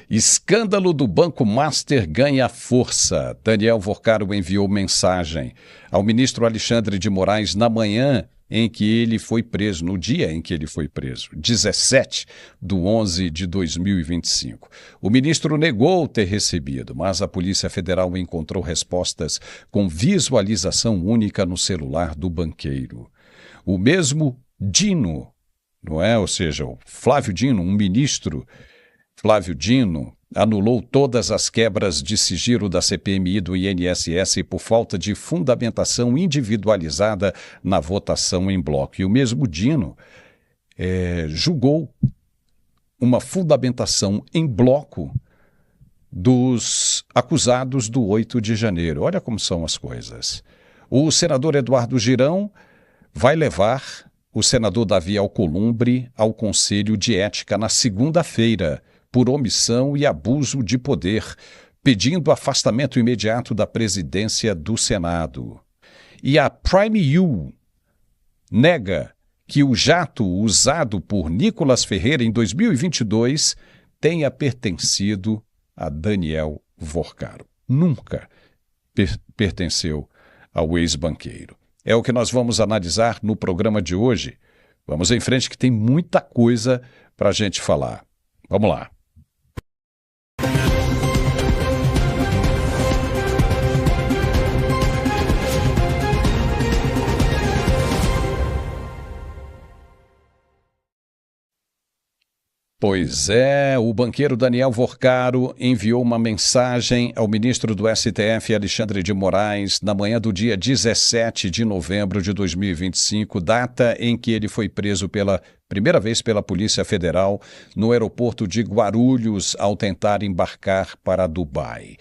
Escândalo do Banco Master ganha força. Daniel Vorcaro enviou mensagem ao ministro Alexandre de Moraes na manhã em que ele foi preso, no dia em que ele foi preso, 17/11/2025. O ministro negou ter recebido, mas a Polícia Federal encontrou respostas com visualização única no celular do banqueiro. O mesmo Dino, não é? Ou seja, o Flávio Dino, um ministro, Flávio Dino, anulou todas as quebras de sigilo da CPMI do INSS por falta de fundamentação individualizada na votação em bloco. E o mesmo Dino julgou uma fundamentação em bloco dos acusados do 8 de janeiro. Olha como são as coisas. O senador Eduardo Girão vai levar o senador Davi Alcolumbre ao Conselho de Ética na segunda-feira, por omissão e abuso de poder, pedindo afastamento imediato da presidência do Senado. E a Prime U nega que o jato usado por Nicolas Ferreira em 2022 tenha pertencido a Daniel Vorcaro. Nunca pertenceu ao ex-banqueiro. É o que nós vamos analisar no programa de hoje. Vamos em frente que tem muita coisa para a gente falar. Vamos lá. Pois é, o banqueiro Daniel Vorcaro enviou uma mensagem ao ministro do STF, Alexandre de Moraes, na manhã do dia 17 de novembro de 2025, data em que ele foi preso pela primeira vez pela Polícia Federal no aeroporto de Guarulhos ao tentar embarcar para Dubai.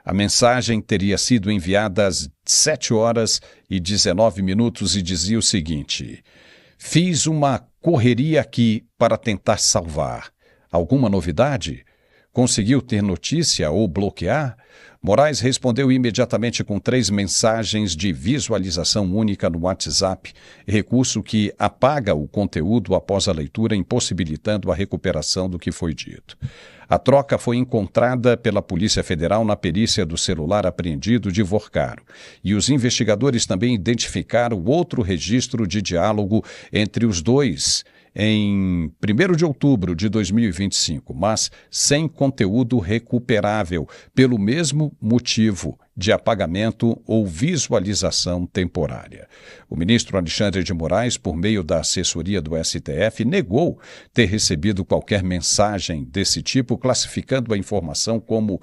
A mensagem teria sido enviada às 7h19 e dizia o seguinte: fiz uma correria aqui para tentar salvar. Alguma novidade? Conseguiu ter notícia ou bloquear? Moraes respondeu imediatamente com 3 mensagens de visualização única no WhatsApp, recurso que apaga o conteúdo após a leitura, impossibilitando a recuperação do que foi dito. A troca foi encontrada pela Polícia Federal na perícia do celular apreendido de Vorcaro, e os investigadores também identificaram outro registro de diálogo entre os dois em 1º de outubro de 2025, mas sem conteúdo recuperável, pelo mesmo motivo de apagamento ou visualização temporária. O ministro Alexandre de Moraes, por meio da assessoria do STF, negou ter recebido qualquer mensagem desse tipo, classificando a informação como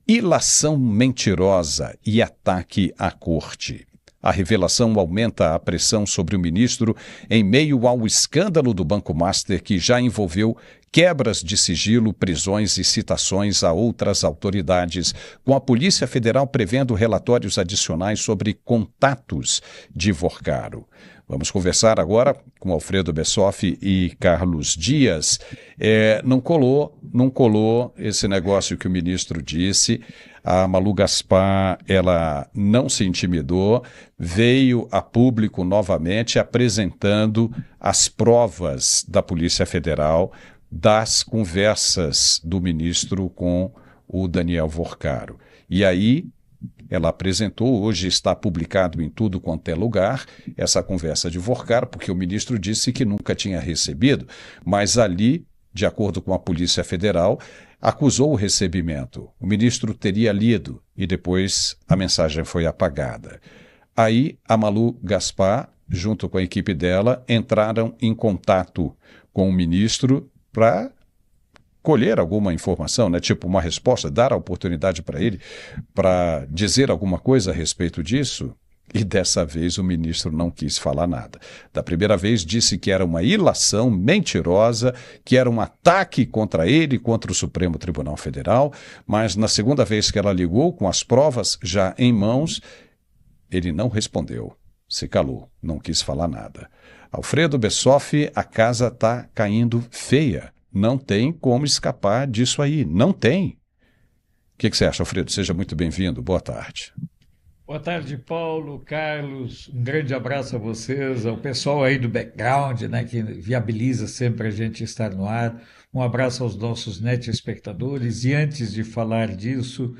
ilação mentirosa e ataque à corte. A revelação aumenta a pressão sobre o ministro em meio ao escândalo do Banco Master, que já envolveu quebras de sigilo, prisões e citações a outras autoridades, com a Polícia Federal prevendo relatórios adicionais sobre contatos de Vorcaro. Vamos conversar agora com Alfredo Bessoff e Carlos Dias. Não colou esse negócio que o ministro disse. A Malu Gaspar, ela não se intimidou, veio a público novamente apresentando as provas da Polícia Federal das conversas do ministro com o Daniel Vorcaro. E aí ela apresentou, hoje está publicado em tudo quanto é lugar, essa conversa de Vorcaro, porque o ministro disse que nunca tinha recebido, mas ali, de acordo com a Polícia Federal, acusou o recebimento. O ministro teria lido e depois a mensagem foi apagada. Aí a Malu Gaspar, junto com a equipe dela, entraram em contato com o ministro para colher alguma informação, né? Tipo uma resposta, dar a oportunidade para ele para dizer alguma coisa a respeito disso. E dessa vez o ministro não quis falar nada. Da primeira vez disse que era uma ilação mentirosa, que era um ataque contra ele, contra o Supremo Tribunal Federal, mas na segunda vez que ela ligou, com as provas já em mãos, ele não respondeu, se calou, não quis falar nada. Alfredo Bessoff, a casa está caindo feia. Não tem como escapar disso aí, não tem. O que você acha, Alfredo? Seja muito bem-vindo, boa tarde. Boa tarde, Paulo, Carlos, um grande abraço a vocês, ao pessoal aí do background, né, que viabiliza sempre a gente estar no ar. Um abraço aos nossos telespectadores. E antes de falar disso,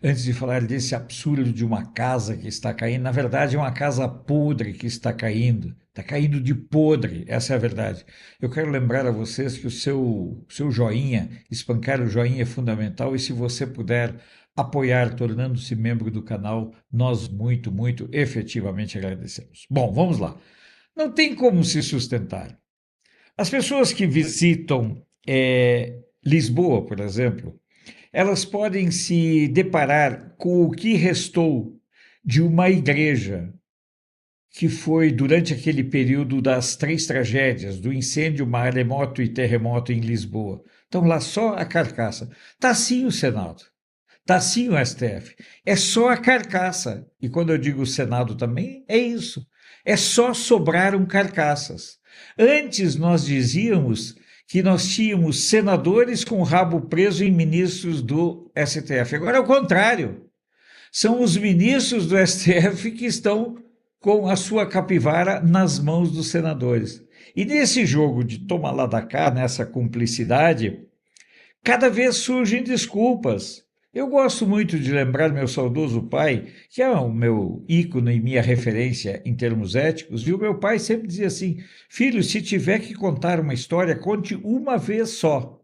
antes de falar desse absurdo de uma casa que está caindo, na verdade é uma casa podre que está caindo de podre, essa é a verdade. Eu quero lembrar a vocês que o seu joinha, espancar o joinha é fundamental e se você puder apoiar tornando-se membro do canal, nós muito, muito efetivamente agradecemos. Bom, vamos lá. Não tem como se sustentar. As pessoas que visitam Lisboa, por exemplo, elas podem se deparar com o que restou de uma igreja que foi durante aquele período das 3 tragédias, do incêndio, maremoto e terremoto em Lisboa. Então lá só a carcaça. Está sim o Senado, está sim o STF. É só a carcaça. E quando eu digo o Senado também, é isso. É só sobraram carcaças. Antes nós dizíamos que nós tínhamos senadores com o rabo preso em ministros do STF. Agora é o contrário. São os ministros do STF que estão com a sua capivara nas mãos dos senadores. E nesse jogo de toma lá da cá, nessa cumplicidade, cada vez surgem desculpas. Eu gosto muito de lembrar meu saudoso pai, que é o meu ícone e minha referência em termos éticos, viu? Meu pai sempre dizia assim: filho, se tiver que contar uma história, conte uma vez só.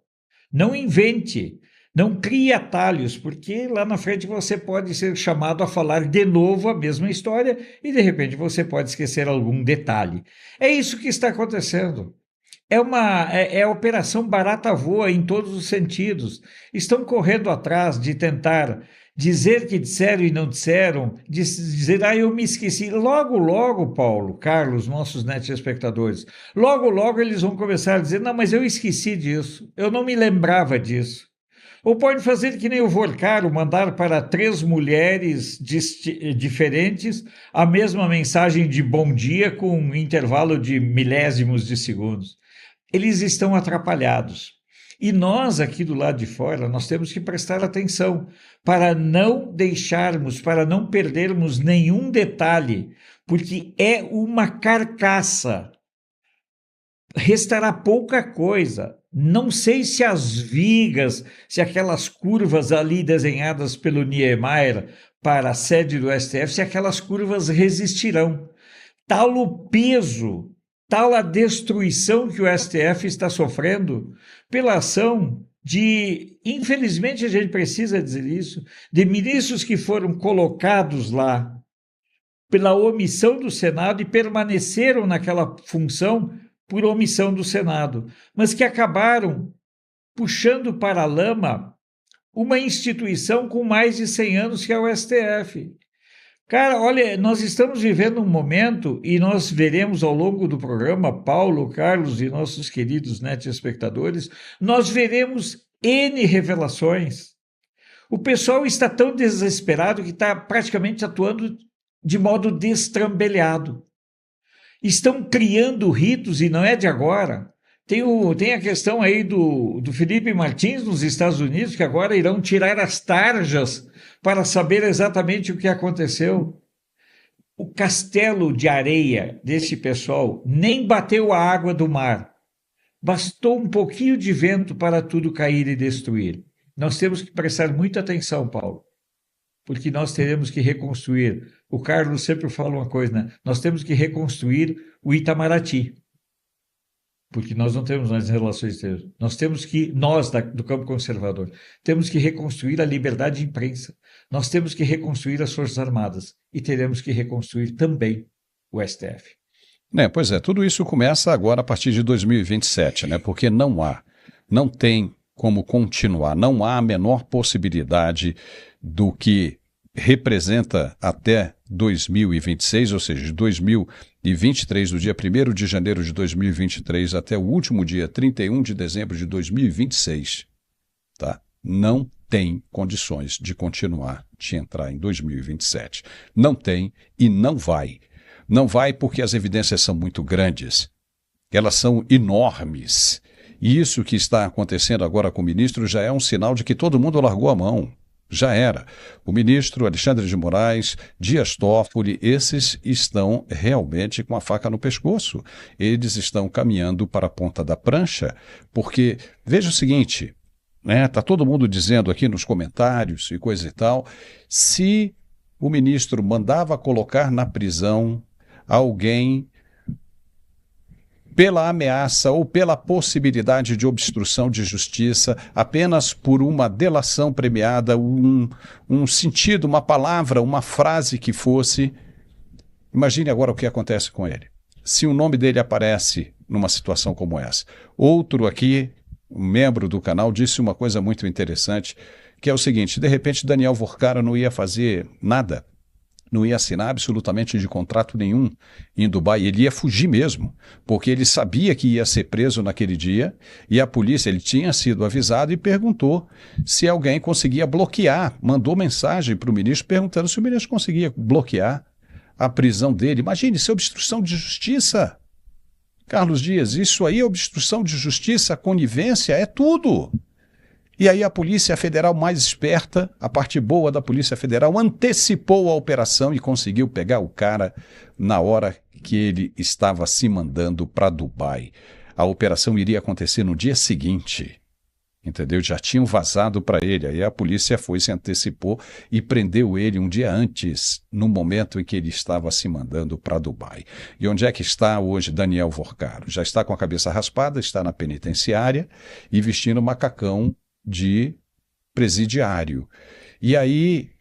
Não invente, não crie atalhos, porque lá na frente você pode ser chamado a falar de novo a mesma história e de repente você pode esquecer algum detalhe. É isso que está acontecendo. É a operação barata voa em todos os sentidos. Estão correndo atrás de tentar dizer que disseram e não disseram, dizer, eu me esqueci. Logo, logo, Paulo, Carlos, nossos telespectadores, logo, logo eles vão começar a dizer, não, mas eu esqueci disso, eu não me lembrava disso. Ou pode fazer que nem o Vorcaro, mandar para 3 mulheres diferentes a mesma mensagem de bom dia com um intervalo de milésimos de segundos. Eles estão atrapalhados. E nós aqui do lado de fora, nós temos que prestar atenção para não deixarmos, para não perdermos nenhum detalhe, porque é uma carcaça. Restará pouca coisa. Não sei se as vigas, se aquelas curvas ali desenhadas pelo Niemeyer para a sede do STF, se aquelas curvas resistirão. Tal o peso, tal a destruição que o STF está sofrendo pela ação de, infelizmente a gente precisa dizer isso, de ministros que foram colocados lá pela omissão do Senado e permaneceram naquela função por omissão do Senado, mas que acabaram puxando para a lama uma instituição com mais de 100 anos que é o STF. Cara, olha, nós estamos vivendo um momento e nós veremos ao longo do programa, Paulo, Carlos e nossos queridos telespectadores, nós veremos N revelações. O pessoal está tão desesperado que está praticamente atuando de modo destrambelhado. Estão criando ritos e não é de agora. Tem a questão aí do Felipe Martins nos Estados Unidos, que agora irão tirar as tarjas para saber exatamente o que aconteceu. O castelo de areia desse pessoal nem bateu a água do mar. Bastou um pouquinho de vento para tudo cair e destruir. Nós temos que prestar muita atenção, Paulo, porque nós teremos que reconstruir. O Carlos sempre fala uma coisa, né? Nós temos que reconstruir o Itamaraty, porque nós não temos mais relações exteriores. Nós temos que, do campo conservador, temos que reconstruir a liberdade de imprensa. Nós temos que reconstruir as Forças Armadas e teremos que reconstruir também o STF. Pois é, tudo isso começa agora a partir de 2027, porque não tem como continuar, não há a menor possibilidade do que representa até 2026, ou seja, de 2023, do dia 1º de janeiro de 2023 até o último dia 31 de dezembro de 2026, tá? Não tem condições de continuar, de entrar em 2027. Não tem e não vai. Não vai porque as evidências são muito grandes, elas são enormes. E isso que está acontecendo agora com o ministro já é um sinal de que todo mundo largou a mão. Já era. O ministro Alexandre de Moraes, Dias Toffoli, esses estão realmente com a faca no pescoço. Eles estão caminhando para a ponta da prancha, porque, veja o seguinte, né, tá todo mundo dizendo aqui nos comentários e coisa e tal, se o ministro mandava colocar na prisão alguém pela ameaça ou pela possibilidade de obstrução de justiça, apenas por uma delação premiada, um sentido, uma palavra, uma frase que fosse. Imagine agora o que acontece com ele. Se o nome dele aparece numa situação como essa. Outro aqui, um membro do canal, disse uma coisa muito interessante, que é o seguinte: de repente Daniel Vorcara não ia fazer nada, não ia assinar absolutamente de contrato nenhum em Dubai, ele ia fugir mesmo, porque ele sabia que ia ser preso naquele dia e a polícia, ele tinha sido avisado e perguntou se alguém conseguia bloquear, mandou mensagem para o ministro perguntando se o ministro conseguia bloquear a prisão dele. Imagine, isso é obstrução de justiça. Carlos Dias, isso aí é obstrução de justiça, conivência, é tudo. E aí a Polícia Federal mais esperta, a parte boa da Polícia Federal, antecipou a operação e conseguiu pegar o cara na hora que ele estava se mandando para Dubai. A operação iria acontecer no dia seguinte, entendeu? Já tinham vazado para ele, aí a polícia foi, se antecipou e prendeu ele um dia antes, no momento em que ele estava se mandando para Dubai. E onde é que está hoje Daniel Vorcaro? Já está com a cabeça raspada, está na penitenciária e vestindo macacão de presidiário. E aí?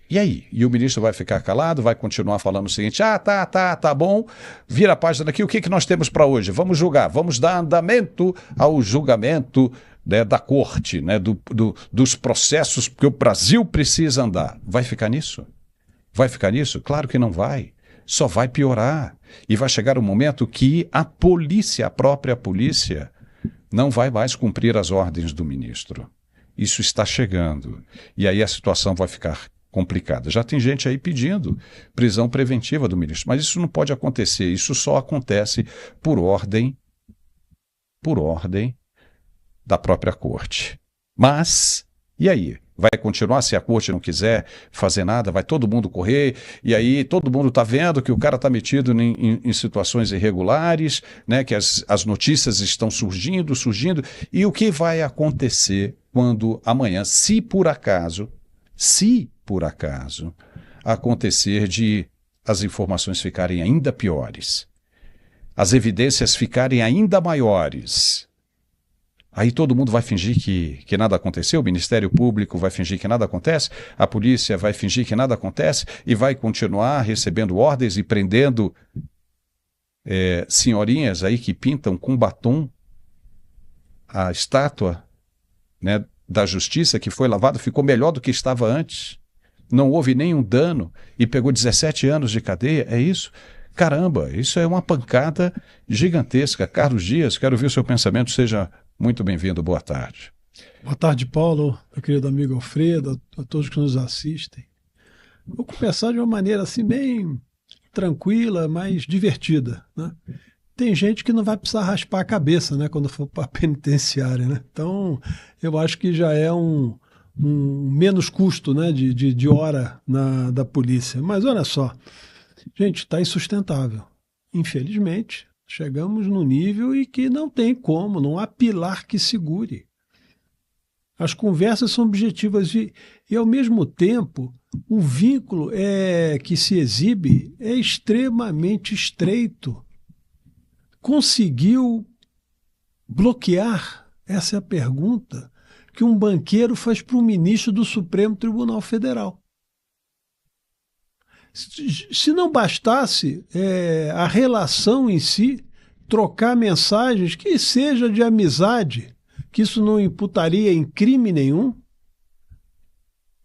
E o ministro vai ficar calado, vai continuar falando o seguinte: tá bom, vira a página aqui, o que nós temos para hoje? Vamos julgar, vamos dar andamento ao julgamento, né, da corte, né, dos processos, porque o Brasil precisa andar. Vai ficar nisso? Vai ficar nisso? Claro que não vai. Só vai piorar. E vai chegar um momento que a polícia, a própria polícia, não vai mais cumprir as ordens do ministro. Isso está chegando. E aí a situação vai ficar complicada. Já tem gente aí pedindo prisão preventiva do ministro, mas isso não pode acontecer. Isso só acontece por ordem da própria corte. Mas, e aí? Vai continuar se a corte não quiser fazer nada? Vai todo mundo correr? E aí todo mundo está vendo que o cara está metido em situações irregulares, né? Que as notícias estão surgindo. E o que vai acontecer quando amanhã, se por acaso, acontecer de as informações ficarem ainda piores, as evidências ficarem ainda maiores? Aí todo mundo vai fingir que nada aconteceu, o Ministério Público vai fingir que nada acontece, a polícia vai fingir que nada acontece e vai continuar recebendo ordens e prendendo senhorinhas aí que pintam com batom a estátua, né, da justiça que foi lavada, ficou melhor do que estava antes, não houve nenhum dano e pegou 17 anos de cadeia, é isso? Caramba, isso é uma pancada gigantesca. Carlos Dias, quero ouvir o seu pensamento, seja muito bem-vindo, boa tarde. Boa tarde, Paulo, meu querido amigo Alfredo, a todos que nos assistem. Vou começar de uma maneira assim bem tranquila, mas divertida, né? Tem gente que não vai precisar raspar a cabeça, né, quando for para a penitenciária, né? Então, eu acho que já é um menos custo, né, de hora da polícia. Mas olha só, gente, está insustentável. Infelizmente, chegamos no nível em que não tem como, não há pilar que segure. As conversas são objetivas e ao mesmo tempo, o vínculo que se exibe é extremamente estreito. Conseguiu bloquear? Essa é a pergunta que um banqueiro faz para o ministro do Supremo Tribunal Federal. Se não bastasse a relação em si, trocar mensagens, que seja de amizade, que isso não imputaria em crime nenhum,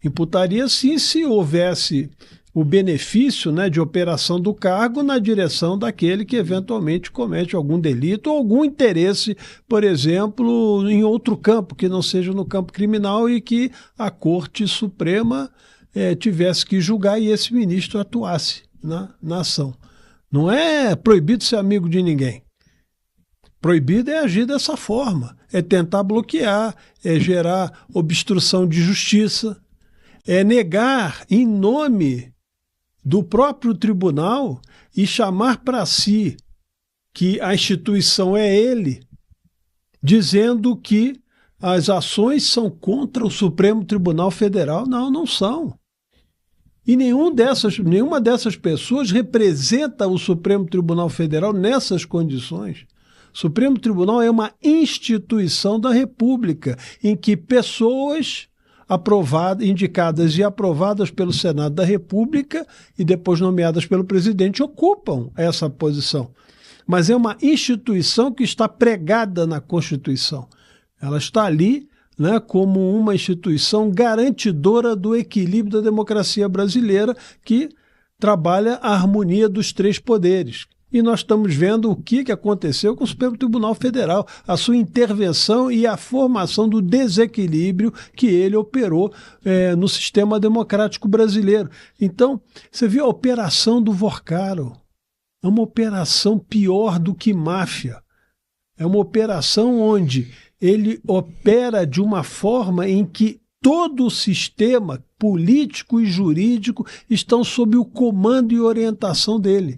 imputaria sim se houvesse o benefício, né, de operação do cargo na direção daquele que eventualmente comete algum delito ou algum interesse, por exemplo, em outro campo, que não seja no campo criminal e que a Corte Suprema tivesse que julgar e esse ministro atuasse na ação. Não é proibido ser amigo de ninguém. Proibido é agir dessa forma, é tentar bloquear, é gerar obstrução de justiça. é negar em nome do próprio tribunal e chamar para si que a instituição é ele, dizendo que as ações são contra o Supremo Tribunal Federal. Não, não são. E nenhuma dessas pessoas representa o Supremo Tribunal Federal nessas condições. O Supremo Tribunal é uma instituição da República, em que pessoas indicadas e aprovadas pelo Senado da República e depois nomeadas pelo presidente ocupam essa posição. Mas é uma instituição que está pregada na Constituição. Ela está ali, né, como uma instituição garantidora do equilíbrio da democracia brasileira, que trabalha a harmonia dos três poderes. E nós estamos vendo o que aconteceu com o Supremo Tribunal Federal, a sua intervenção e a formação do desequilíbrio que ele operou no sistema democrático brasileiro. Então, você viu a operação do Vorcaro. É uma operação pior do que máfia. É uma operação onde ele opera de uma forma em que todo o sistema político e jurídico estão sob o comando e orientação dele.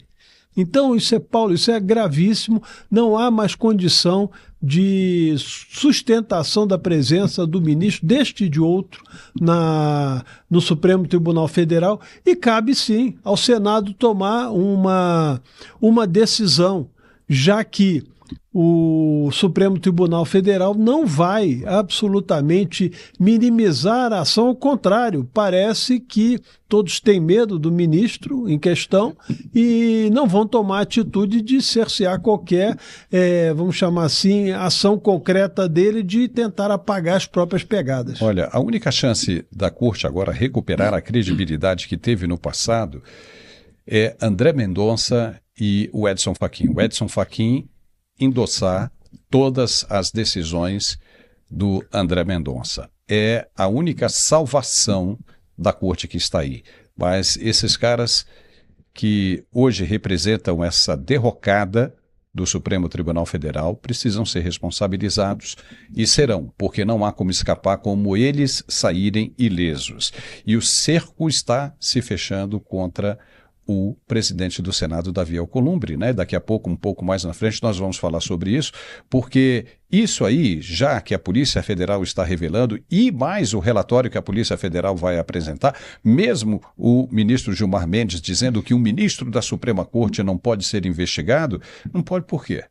Então, Paulo, isso é gravíssimo, não há mais condição de sustentação da presença do ministro, deste e de outro, no Supremo Tribunal Federal, e cabe sim ao Senado tomar uma decisão, já que o Supremo Tribunal Federal não vai absolutamente minimizar a ação, ao contrário, parece que todos têm medo do ministro em questão e não vão tomar atitude de cercear qualquer, vamos chamar assim, ação concreta dele de tentar apagar as próprias pegadas. Olha, a única chance da Corte agora recuperar a credibilidade que teve no passado é André Mendonça e o Edson Fachin. O Edson Fachin endossar todas as decisões do André Mendonça. É a única salvação da corte que está aí. Mas esses caras que hoje representam essa derrocada do Supremo Tribunal Federal precisam ser responsabilizados e serão, porque não há como escapar como eles saírem ilesos. E o cerco está se fechando contra o presidente do Senado, Davi Alcolumbre, né? Daqui a pouco, um pouco mais na frente, nós vamos falar sobre isso, porque isso aí, já que a Polícia Federal está revelando, e mais o relatório que a Polícia Federal vai apresentar, mesmo o ministro Gilmar Mendes dizendo que um ministro da Suprema Corte não pode ser investigado, não pode por quê?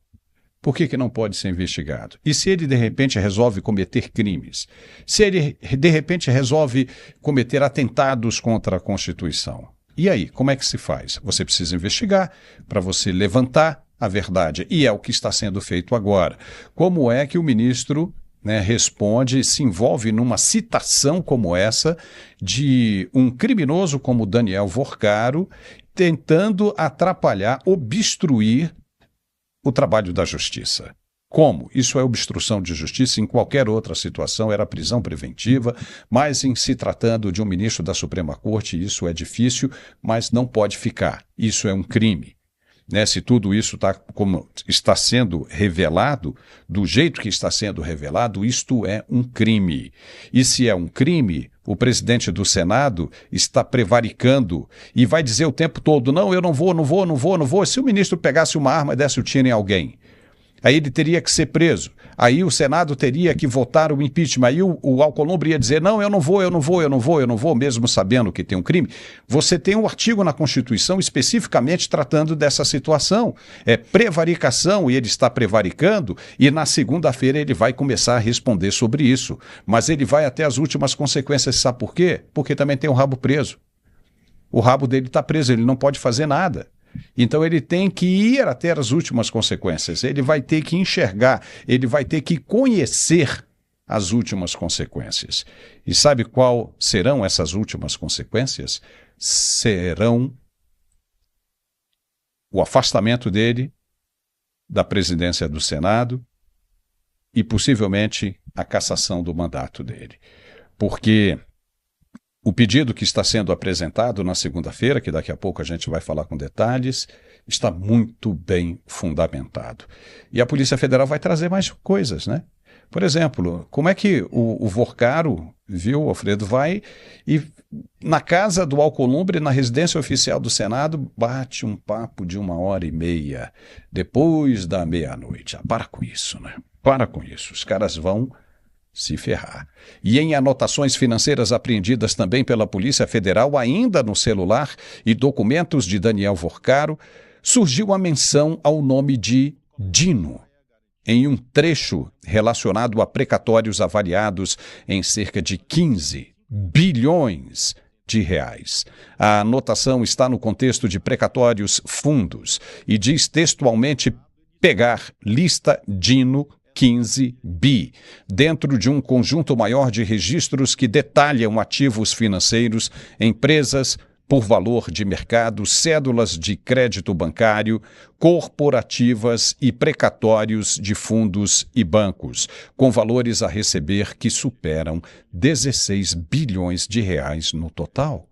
Por que não pode ser investigado? E se ele, de repente, resolve cometer crimes? Se ele, de repente, resolve cometer atentados contra a Constituição? E aí, como é que se faz? Você precisa investigar para você levantar a verdade. E é o que está sendo feito agora. Como é que o ministro, né, responde, se envolve numa citação como essa de um criminoso como Daniel Vorcaro, tentando atrapalhar, obstruir o trabalho da justiça? Como? Isso é obstrução de justiça. Em qualquer outra situação era prisão preventiva, mas em se tratando de um ministro da Suprema Corte, isso é difícil, mas não pode ficar. Isso é um crime. Né? Se tudo isso como está sendo revelado, do jeito que está sendo revelado, isto é um crime. E se é um crime, o presidente do Senado está prevaricando e vai dizer o tempo todo, não, eu não vou. Se o ministro pegasse uma arma e desse o tiro em alguém, aí ele teria que ser preso. Aí o Senado teria que votar o impeachment. Aí o Alcolumbre ia dizer, não, eu não vou, mesmo sabendo que tem um crime. Você tem um artigo na Constituição especificamente tratando dessa situação. É prevaricação, e ele está prevaricando, e na segunda-feira ele vai começar a responder sobre isso. Mas ele vai até as últimas consequências. Sabe por quê? Porque também tem o rabo preso. O rabo dele está preso, ele não pode fazer nada. Então ele tem que ir até as últimas consequências, ele vai ter que enxergar, ele vai ter que conhecer as últimas consequências. E sabe qual serão essas últimas consequências? Serão o afastamento dele da presidência do Senado e possivelmente a cassação do mandato dele. Porque o pedido que está sendo apresentado na segunda-feira, que daqui a pouco a gente vai falar com detalhes, está muito bem fundamentado. E a Polícia Federal vai trazer mais coisas, né? Por exemplo, como é que o Vorcaro, viu, Alfredo, vai e na casa do Alcolumbre, na residência oficial do Senado, bate um papo de 1h30, depois da meia-noite. Para com isso, né? Para com isso. Os caras vão se ferrar. E em anotações financeiras apreendidas também pela Polícia Federal, ainda no celular e documentos de Daniel Vorcaro, surgiu a menção ao nome de Dino, em um trecho relacionado a precatórios avaliados em cerca de 15 bilhões de reais. A anotação está no contexto de precatórios fundos e diz textualmente pegar lista Dino 15 bi, dentro de um conjunto maior de registros que detalham ativos financeiros, empresas por valor de mercado, cédulas de crédito bancário, corporativas e precatórios de fundos e bancos, com valores a receber que superam 16 bilhões de reais no total.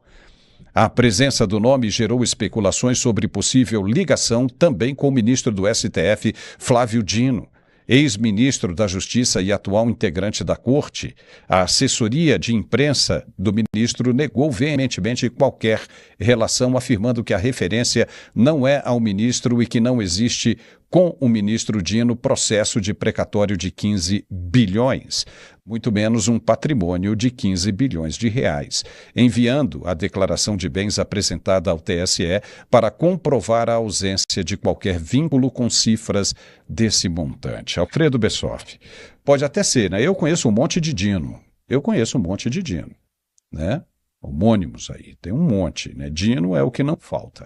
A presença do nome gerou especulações sobre possível ligação também com o ministro do STF, Flávio Dino, ex-ministro da Justiça e atual integrante da Corte. A assessoria de imprensa do ministro negou veementemente qualquer relação, afirmando que a referência não é ao ministro e que não existe com o ministro Dino processo de precatório de 15 bilhões, muito menos um patrimônio de 15 bilhões de reais, enviando a declaração de bens apresentada ao TSE para comprovar a ausência de qualquer vínculo com cifras desse montante. Alfredo Bessoff, pode até ser, né? Eu conheço um monte de Dino, né? Homônimos aí, tem um monte, né? Dino é o que não falta.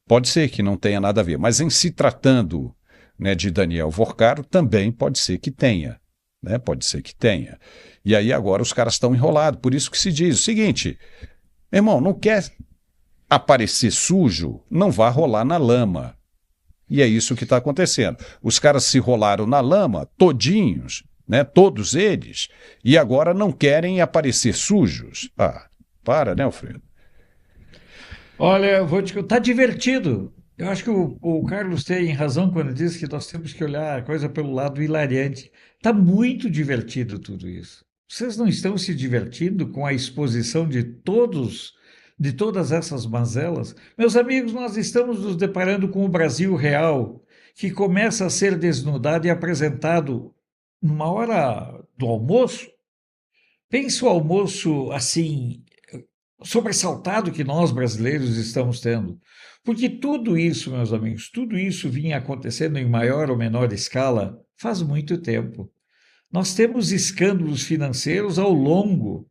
Pode ser que não tenha nada a ver, mas em se tratando, né, de Daniel Vorcaro, também pode ser que tenha, né? Pode ser que tenha. E aí agora os caras estão enrolados, por isso que se diz o seguinte, irmão, não quer aparecer sujo, não vá rolar na lama. E é isso que está acontecendo. Os caras se rolaram na lama, todinhos, né, todos eles, e agora não querem aparecer sujos. Ah, para, né, Alfredo? Olha, vou te contar, tá divertido. Eu acho que o Carlos tem razão quando diz que nós temos que olhar a coisa pelo lado hilariante. Está muito divertido tudo isso. Vocês não estão se divertindo com a exposição de todas essas mazelas? Meus amigos, nós estamos nos deparando com o Brasil real, que começa a ser desnudado e apresentado numa hora do almoço. Pense o almoço assim sobressaltado que nós brasileiros estamos tendo. Porque tudo isso, meus amigos, tudo isso vinha acontecendo em maior ou menor escala faz muito tempo. Nós temos escândalos financeiros ao longo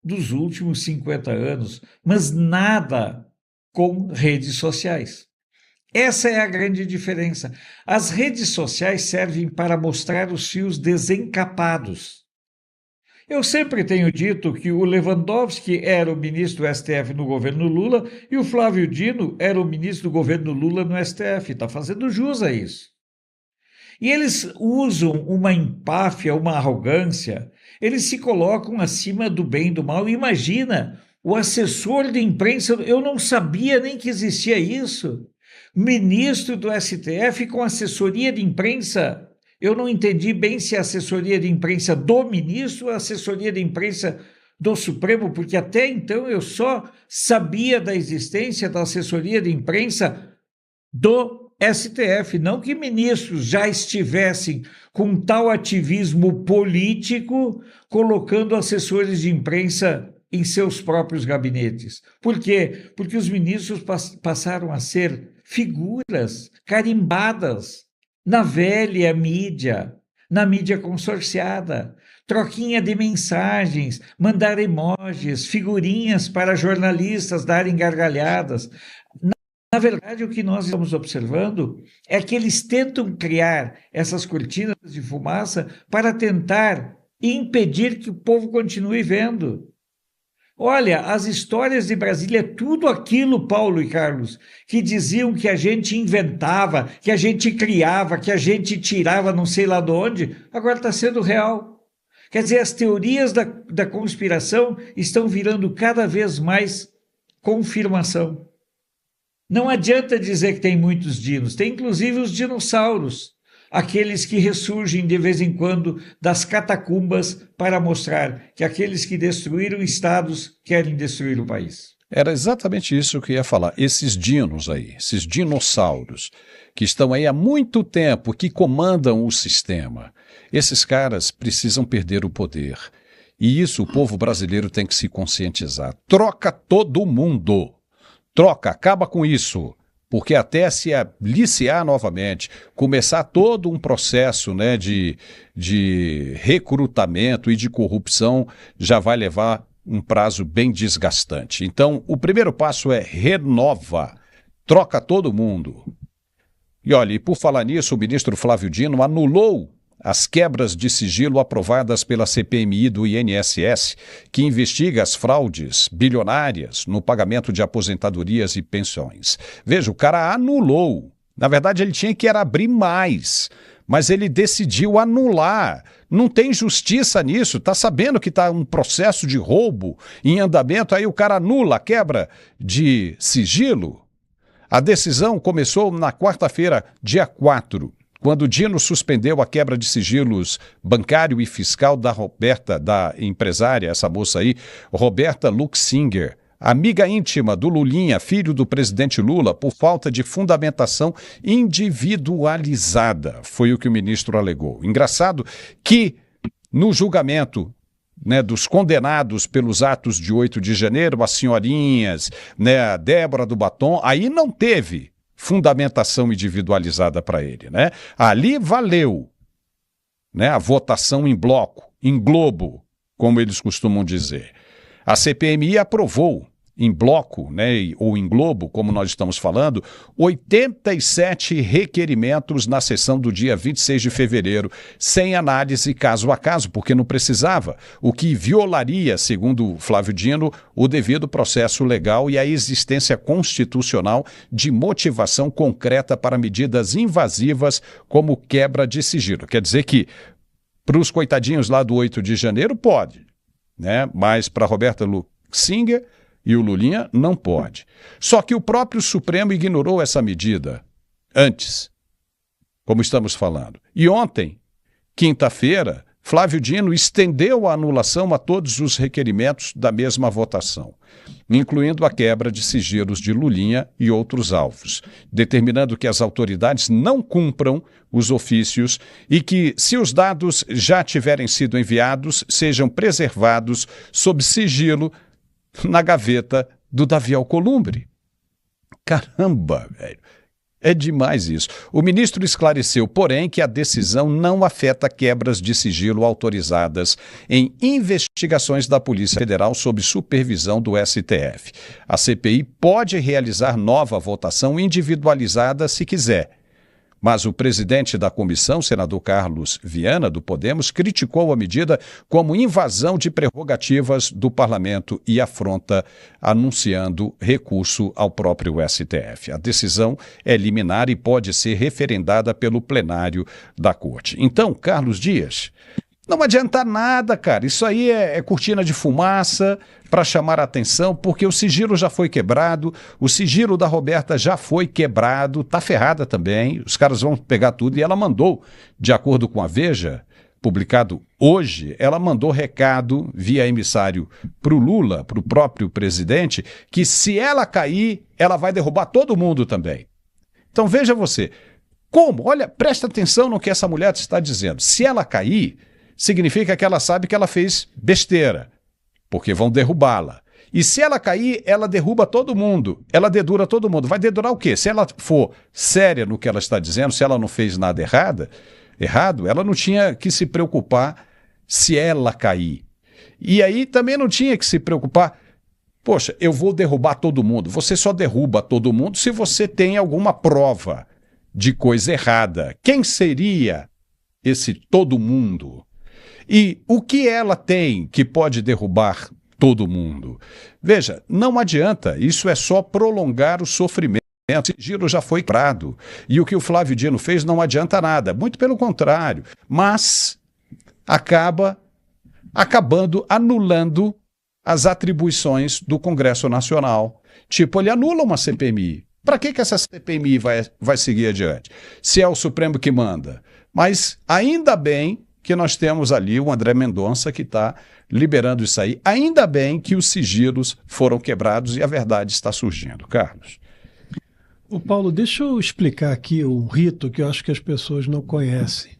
dos últimos 50 anos, mas nada com redes sociais. Essa é a grande diferença. As redes sociais servem para mostrar os fios desencapados. Eu sempre tenho dito que o Lewandowski era o ministro do STF no governo Lula e o Flávio Dino era o ministro do governo Lula no STF. Está fazendo jus a isso. E eles usam uma empáfia, uma arrogância, eles se colocam acima do bem e do mal. Imagina, o assessor de imprensa, eu não sabia nem que existia isso. Ministro do STF com assessoria de imprensa. Eu não entendi bem se é assessoria de imprensa do ministro ou assessoria de imprensa do Supremo, porque até então eu só sabia da existência da assessoria de imprensa do STF, não que ministros já estivessem com tal ativismo político colocando assessores de imprensa em seus próprios gabinetes. Por quê? Porque os ministros passaram a ser figuras carimbadas na velha mídia, na mídia consorciada, troquinha de mensagens, mandar emojis, figurinhas para jornalistas darem gargalhadas. Na verdade, o que nós estamos observando é que eles tentam criar essas cortinas de fumaça para tentar impedir que o povo continue vendo. Olha, as histórias de Brasília, tudo aquilo, Paulo e Carlos, que diziam que a gente inventava, que a gente criava, que a gente tirava não sei lá de onde, agora está sendo real. Quer dizer, as teorias da conspiração estão virando cada vez mais confirmação. Não adianta dizer que tem muitos dinos, tem inclusive os dinossauros. aqueles que ressurgem de vez em quando das catacumbas para mostrar que aqueles que destruíram estados querem destruir o país. Era exatamente isso que eu ia falar. Esses dinos aí, esses dinossauros, que estão aí há muito tempo, que comandam o sistema, esses caras precisam perder o poder. E isso o povo brasileiro tem que se conscientizar. Troca todo mundo. Troca, acaba com isso. Porque até se aliciar novamente, começar todo um processo, né, de recrutamento e de corrupção, já vai levar um prazo bem desgastante. Então, o primeiro passo é renova, troca todo mundo. E olha, e por falar nisso, o ministro Flávio Dino anulou as quebras de sigilo aprovadas pela CPMI do INSS, que investiga as fraudes bilionárias no pagamento de aposentadorias e pensões. Veja, o cara anulou. Na verdade, ele tinha que abrir mais, mas ele decidiu anular. Não tem justiça nisso. Está sabendo que está um processo de roubo em andamento, aí o cara anula a quebra de sigilo? A decisão começou na quarta-feira, dia 4, quando Dino suspendeu a quebra de sigilos bancário e fiscal da empresária, essa moça aí, Roberta Luxinger, amiga íntima do Lulinha, filho do presidente Lula, por falta de fundamentação individualizada, foi o que o ministro alegou. Engraçado que no julgamento, né, dos condenados pelos atos de 8 de janeiro, as senhorinhas, né, a Débora do Batom, aí não teve fundamentação individualizada para ele, né? Ali valeu, né, a votação em bloco, em globo, como eles costumam dizer. A CPMI aprovou em bloco, né, ou em globo, como nós estamos falando, 87 requerimentos na sessão do dia 26 de fevereiro, sem análise caso a caso, porque não precisava, o que violaria, segundo Flávio Dino, o devido processo legal e a existência constitucional de motivação concreta para medidas invasivas como quebra de sigilo. Quer dizer que, para os coitadinhos lá do 8 de janeiro, pode, né? Mas para Roberta Luxinger e o Lulinha não pode. Só que o próprio Supremo ignorou essa medida antes, como estamos falando. E ontem, quinta-feira, Flávio Dino estendeu a anulação a todos os requerimentos da mesma votação, incluindo a quebra de sigilos de Lulinha e outros alvos, determinando que as autoridades não cumpram os ofícios e que, se os dados já tiverem sido enviados, sejam preservados sob sigilo na gaveta do Davi Alcolumbre. Caramba, velho. É demais isso. O ministro esclareceu, porém, que a decisão não afeta quebras de sigilo autorizadas em investigações da Polícia Federal sob supervisão do STF. A CPI pode realizar nova votação individualizada se quiser. Mas o presidente da comissão, senador Carlos Viana, do Podemos, criticou a medida como invasão de prerrogativas do parlamento e afronta, anunciando recurso ao próprio STF. A decisão é liminar e pode ser referendada pelo plenário da Corte. Então, Carlos Dias, não adianta nada, cara. Isso aí é cortina de fumaça para chamar a atenção, porque o sigilo já foi quebrado, o sigilo da Roberta já foi quebrado, tá ferrada também, os caras vão pegar tudo e ela mandou, de acordo com a Veja, publicado hoje, ela mandou recado via emissário para o Lula, para o próprio presidente, que se ela cair, ela vai derrubar todo mundo também. Então veja você, como? Olha, presta atenção no que essa mulher está dizendo. Se ela cair, significa que ela sabe que ela fez besteira, porque vão derrubá-la. E se ela cair, ela derruba todo mundo, ela dedura todo mundo. Vai dedurar o quê? Se ela for séria no que ela está dizendo, se ela não fez nada errado, ela não tinha que se preocupar se ela cair. E aí também não tinha que se preocupar, poxa, eu vou derrubar todo mundo. Você só derruba todo mundo se você tem alguma prova de coisa errada. Quem seria esse todo mundo? E o que ela tem que pode derrubar todo mundo? Veja, não adianta, isso é só prolongar o sofrimento. O sigilo já foi quebrado. E o que o Flávio Dino fez não adianta nada, muito pelo contrário. Mas acabando anulando as atribuições do Congresso Nacional. Tipo, ele anula uma CPMI. Para que essa CPMI vai seguir adiante? Se é o Supremo que manda, Mas ainda bem que nós temos ali o André Mendonça que está liberando isso aí. Ainda bem que os sigilos foram quebrados e a verdade está surgindo. Carlos. Ô Paulo, deixa eu explicar aqui um rito que eu acho que as pessoas não conhecem.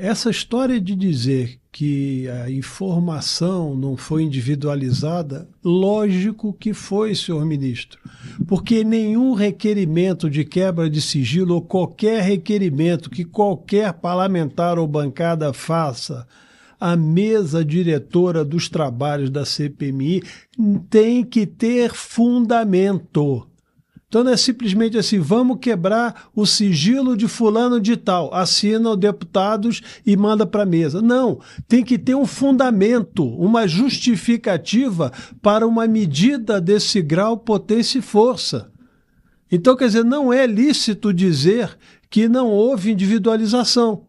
Essa história de dizer que a informação não foi individualizada, lógico que foi, senhor ministro, porque nenhum requerimento de quebra de sigilo ou qualquer requerimento que qualquer parlamentar ou bancada faça à mesa diretora dos trabalhos da CPMI tem que ter fundamento. Então não é simplesmente assim, vamos quebrar o sigilo de fulano de tal, assina os deputados e manda para a mesa. Não, tem que ter um fundamento, uma justificativa para uma medida desse grau, potência e força. Então, quer dizer, não é lícito dizer que não houve individualização.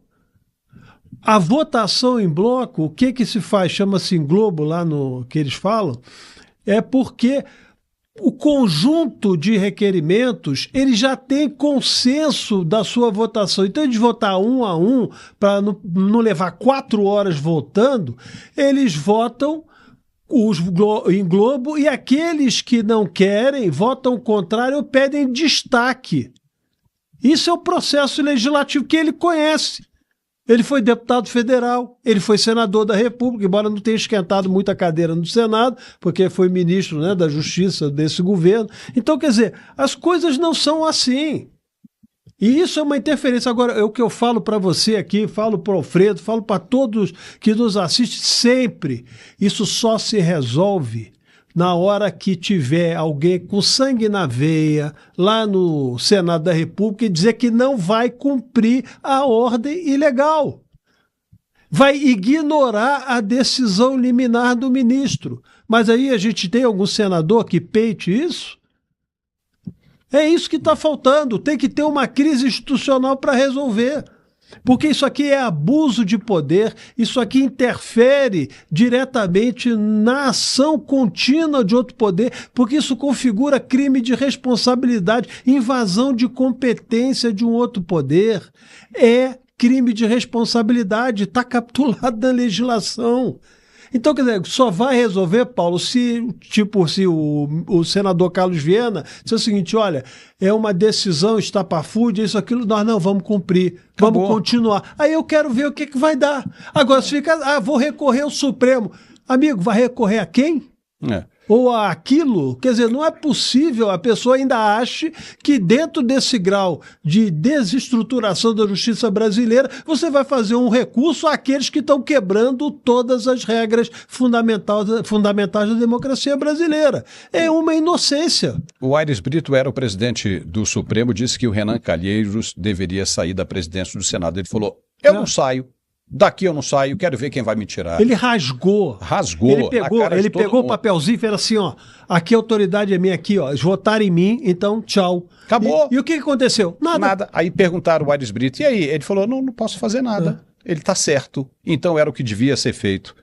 A votação em bloco, o que se faz? Chama-se em globo lá no que eles falam, é porque o conjunto de requerimentos, ele já tem consenso da sua votação. Então, de votar um a um, para não levar 4 horas votando, eles votam em globo e aqueles que não querem, votam contrário ou pedem destaque. Isso é o processo legislativo que ele conhece. Ele foi deputado federal, ele foi senador da República, embora não tenha esquentado muita cadeira no Senado, porque foi ministro, né, da Justiça desse governo. Então, quer dizer, as coisas não são assim. E isso é uma interferência. Agora, é o que eu falo para você aqui, falo para o Alfredo, falo para todos que nos assistem sempre. Isso só se resolve na hora que tiver alguém com sangue na veia lá no Senado da República e dizer que não vai cumprir a ordem ilegal. Vai ignorar a decisão liminar do ministro. Mas aí a gente tem algum senador que peite isso? É isso que está faltando. Tem que ter uma crise institucional para resolver. Porque isso aqui é abuso de poder, isso aqui interfere diretamente na ação contínua de outro poder, porque isso configura crime de responsabilidade, invasão de competência de um outro poder. É crime de responsabilidade, está capitulado na legislação. Então, quer dizer, só vai resolver, Paulo, se o senador Carlos Viana disser o seguinte, olha, é uma decisão estapafúrdia, isso, aquilo, nós não vamos cumprir, vamos continuar. Aí eu quero ver o que vai dar. Agora, se fica, vou recorrer ao Supremo. Amigo, vai recorrer a quem? Ou aquilo, quer dizer, não é possível, a pessoa ainda ache que dentro desse grau de desestruturação da justiça brasileira, você vai fazer um recurso àqueles que estão quebrando todas as regras fundamentais da democracia brasileira. É uma inocência. O Aires Brito era o presidente do Supremo, disse que o Renan Calheiros deveria sair da presidência do Senado. Ele falou, eu não saio. Daqui eu não saio, quero ver quem vai me tirar. Ele rasgou. Ele pegou o papelzinho e fez assim, ó, aqui a autoridade é minha, aqui, ó, eles votaram em mim, então tchau. Acabou. E o que aconteceu? Nada. Aí perguntaram o Aires Brito, e aí? Ele falou, não posso fazer nada. Ele está certo. Então era o que devia ser feito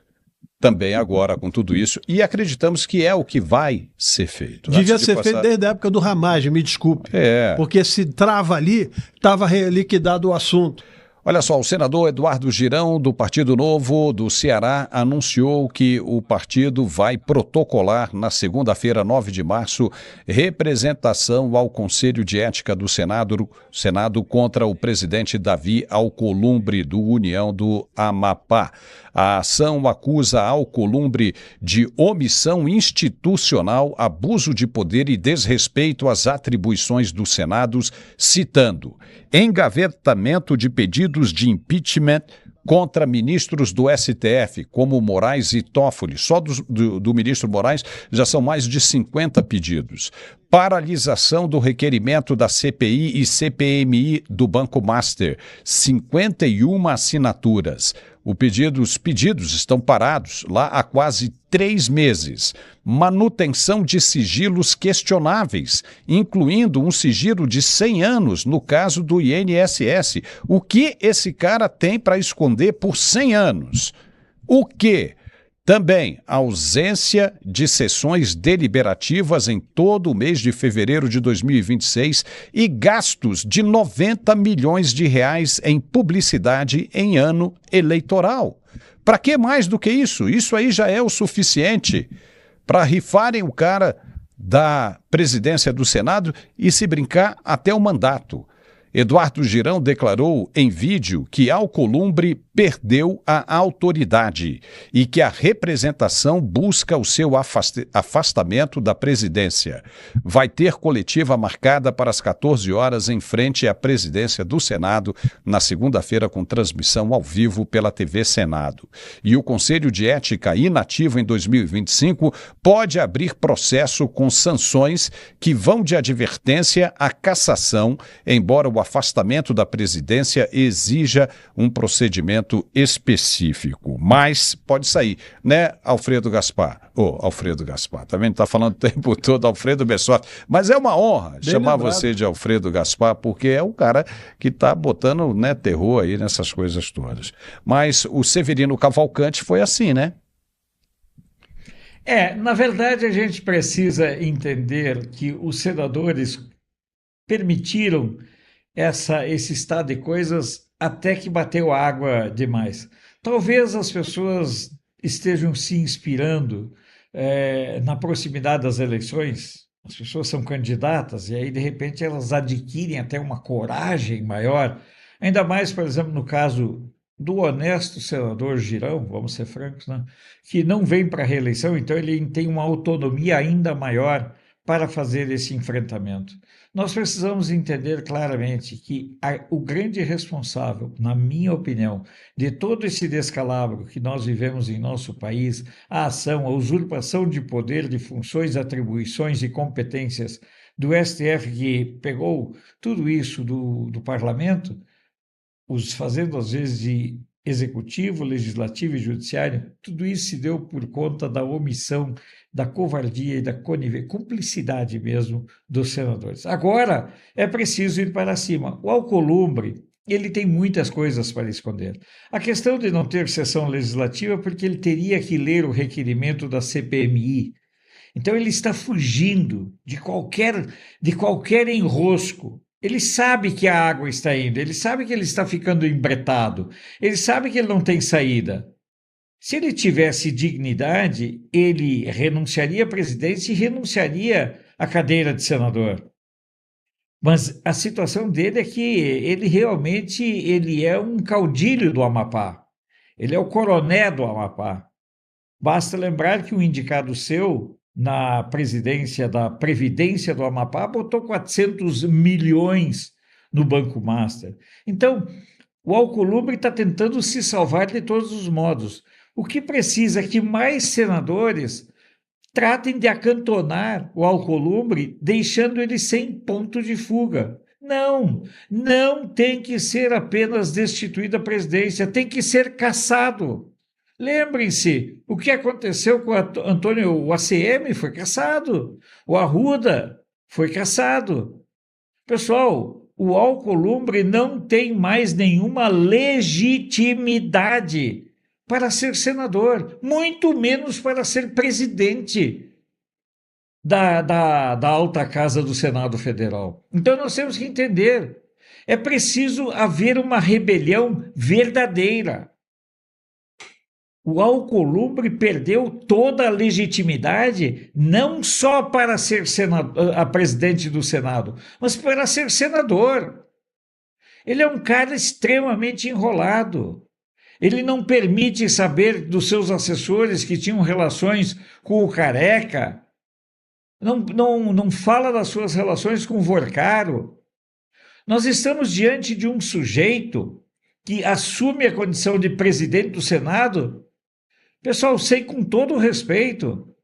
também agora com tudo isso. E acreditamos que é o que vai ser feito. Devia ser feito desde a época do Ramagem, me desculpe. Porque se trava ali, estava liquidado o assunto. Olha só, o senador Eduardo Girão, do Partido Novo do Ceará, anunciou que o partido vai protocolar na segunda-feira, 9 de março, representação ao Conselho de Ética do Senado contra o presidente Davi Alcolumbre, do União do Amapá. A ação acusa Alcolumbre de omissão institucional, abuso de poder e desrespeito às atribuições dos Senados, citando engavetamento de pedidos de impeachment contra ministros do STF, como Moraes e Toffoli. Só do ministro Moraes já são mais de 50 pedidos. Paralisação do requerimento da CPI e CPMI do Banco Master, 51 assinaturas. Os pedidos estão parados lá há quase 3 meses. Manutenção de sigilos questionáveis, incluindo um sigilo de 100 anos no caso do INSS. O que esse cara tem para esconder por 100 anos? O quê? Também ausência de sessões deliberativas em todo o mês de fevereiro de 2026 e gastos de 90 milhões de reais em publicidade em ano eleitoral. Para que mais do que isso? Isso aí já é o suficiente para rifarem o cara da presidência do Senado e, se brincar, até o mandato. Eduardo Girão declarou em vídeo que Alcolumbre perdeu a autoridade e que a representação busca o seu afastamento da presidência. Vai ter coletiva marcada para as 14 horas em frente à presidência do Senado, na segunda-feira, com transmissão ao vivo pela TV Senado. E o Conselho de Ética, inativo em 2025, pode abrir processo com sanções que vão de advertência à cassação, embora o afastamento da presidência exija um procedimento específico. Mas pode sair, né, Alfredo Gaspar? Alfredo Gaspar, também está falando o tempo todo Alfredo Bessoff, mas é uma honra chamar você de Alfredo Gaspar, porque é o cara que está botando, né, terror aí nessas coisas todas. Mas o Severino Cavalcante foi assim, né? Na verdade, a gente precisa entender que os senadores permitiram esse estado de coisas até que bateu água demais. Talvez as pessoas estejam se inspirando na proximidade das eleições. As pessoas são candidatas e aí, de repente, elas adquirem até uma coragem maior. Ainda mais, por exemplo, no caso do honesto senador Girão, vamos ser francos, né? Que não vem para a reeleição, então ele tem uma autonomia ainda maior para fazer esse enfrentamento. Nós precisamos entender claramente que o grande responsável, na minha opinião, de todo esse descalabro que nós vivemos em nosso país, a ação, a usurpação de poder, de funções, atribuições e competências do STF, que pegou tudo isso do parlamento, os fazendo às vezes de executivo, legislativo e judiciário, tudo isso se deu por conta da omissão, da covardia e da cumplicidade mesmo dos senadores. Agora é preciso ir para cima. O Alcolumbre, ele tem muitas coisas para esconder. A questão de não ter sessão legislativa é porque ele teria que ler o requerimento da CPMI. Então ele está fugindo de qualquer enrosco. Ele sabe que a água está indo, ele sabe que ele está ficando embretado, ele sabe que ele não tem saída. Se ele tivesse dignidade, ele renunciaria à presidência e renunciaria à cadeira de senador. Mas a situação dele é que ele é um caudilho do Amapá. Ele é o coroné do Amapá. Basta lembrar que um indicado seu na presidência da Previdência do Amapá botou 400 milhões no Banco Master. Então, o Alcolumbre está tentando se salvar de todos os modos. O que precisa é que mais senadores tratem de acantonar o Alcolumbre, deixando ele sem ponto de fuga. Não tem que ser apenas destituído da presidência, tem que ser cassado. Lembrem-se, o que aconteceu com o Antônio, o ACM foi cassado, o Arruda foi cassado. Pessoal, o Alcolumbre não tem mais nenhuma legitimidade para ser senador, muito menos para ser presidente da alta casa do Senado Federal. Então nós temos que entender, é preciso haver uma rebelião verdadeira. O Alcolumbre perdeu toda a legitimidade, não só para ser a presidente do Senado, mas para ser senador. Ele é um cara extremamente enrolado. Ele não permite saber dos seus assessores que tinham relações com o Careca. Não fala das suas relações com o Vorcaro. Nós estamos diante de um sujeito que assume a condição de presidente do Senado. Pessoal, sei com todo o respeito,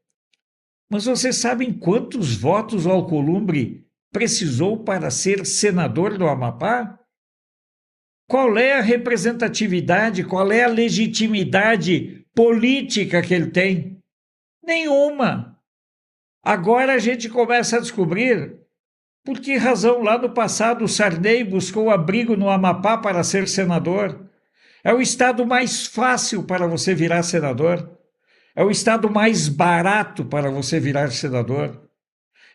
mas vocês sabem quantos votos o Alcolumbre precisou para ser senador do Amapá? Qual é a representatividade, qual é a legitimidade política que ele tem? Nenhuma. Agora a gente começa a descobrir por que razão lá no passado o Sarney buscou abrigo no Amapá para ser senador. É o estado mais fácil para você virar senador. É o estado mais barato para você virar senador.